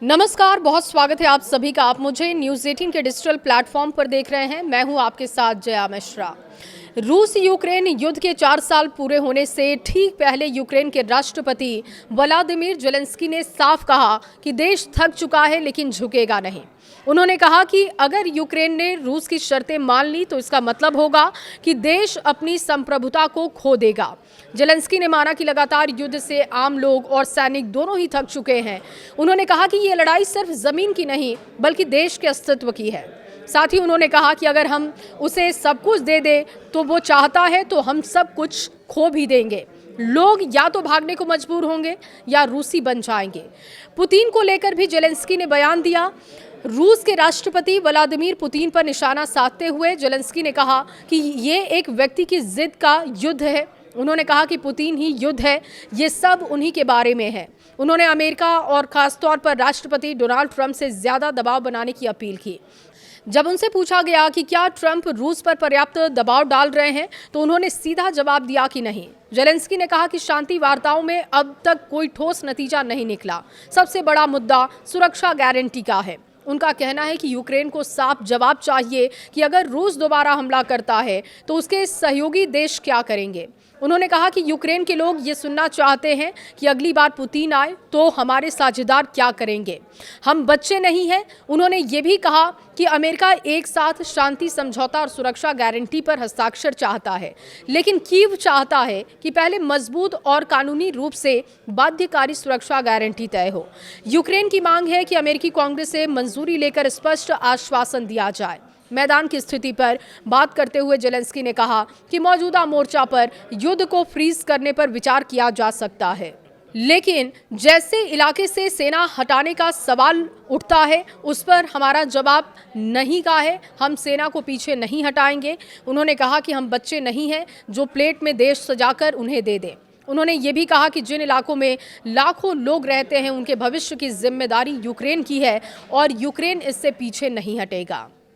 नमस्कार, बहुत स्वागत है आप सभी का। आप मुझे न्यूज़ 18 के डिजिटल प्लेटफॉर्म पर देख रहे हैं। मैं हूं आपके साथ जया मिश्रा। रूस यूक्रेन युद्ध के 4 साल पूरे होने से ठीक पहले यूक्रेन के राष्ट्रपति व्लादिमीर ज़ेलेंस्की ने साफ कहा कि देश थक चुका है लेकिन झुकेगा नहीं। उन्होंने कहा कि अगर यूक्रेन ने रूस की शर्तें मान ली तो इसका मतलब होगा कि देश अपनी संप्रभुता को खो देगा। ज़ेलेंस्की ने माना कि लगातार युद्ध से आम लोग और सैनिक दोनों ही थक चुके हैं। उन्होंने कहा कि ये लड़ाई सिर्फ जमीन की नहीं बल्कि देश के अस्तित्व की है। साथ ही उन्होंने कहा कि अगर हम उसे सब कुछ दे दें तो वो चाहता है तो हम सब कुछ खो भी देंगे। लोग या तो भागने को मजबूर होंगे या रूसी बन जाएंगे। पुतिन को लेकर भी ज़ेलेंस्की ने बयान दिया। रूस के राष्ट्रपति व्लादिमीर पुतिन पर निशाना साधते हुए ज़ेलेंस्की ने कहा कि ये एक व्यक्ति की जिद का युद्ध है। उन्होंने कहा कि पुतिन ही युद्ध है, ये सब उन्हीं के बारे में है। उन्होंने अमेरिका और खासतौर पर राष्ट्रपति डोनाल्ड ट्रंप से ज़्यादा दबाव बनाने की अपील की। जब उनसे पूछा गया कि क्या ट्रंप रूस पर पर्याप्त दबाव डाल रहे हैं तो उन्होंने सीधा जवाब दिया कि नहीं। ज़ेलेंस्की ने कहा कि शांति वार्ताओं में अब तक कोई ठोस नतीजा नहीं निकला। सबसे बड़ा मुद्दा सुरक्षा गारंटी का है। उनका कहना है कि यूक्रेन को साफ जवाब चाहिए कि अगर रूस दोबारा हमला करता है तो उसके सहयोगी देश क्या करेंगे। उन्होंने कहा कि यूक्रेन के लोग ये सुनना चाहते हैं कि अगली बार पुतिन आए तो हमारे साझेदार क्या करेंगे। हम बच्चे नहीं हैं। उन्होंने ये भी कहा कि अमेरिका एक साथ शांति समझौता और सुरक्षा गारंटी पर हस्ताक्षर चाहता है, लेकिन कीव चाहता है कि पहले मजबूत और कानूनी रूप से बाध्यकारी सुरक्षा गारंटी तय हो। यूक्रेन की मांग है कि अमेरिकी कांग्रेस से मंजूरी लेकर स्पष्ट आश्वासन दिया जाए। मैदान की स्थिति पर बात करते हुए ज़ेलेंस्की ने कहा कि मौजूदा मोर्चा पर युद्ध को फ्रीज करने पर विचार किया जा सकता है, लेकिन जैसे इलाके से सेना हटाने का सवाल उठता है उस पर हमारा जवाब नहीं का है। हम सेना को पीछे नहीं हटाएंगे। उन्होंने कहा कि हम बच्चे नहीं हैं जो प्लेट में देश सजाकर उन्हें दे दें। उन्होंने ये भी कहा कि जिन इलाकों में लाखों लोग रहते हैं उनके भविष्य की जिम्मेदारी यूक्रेन की है और यूक्रेन इससे पीछे नहीं हटेगा।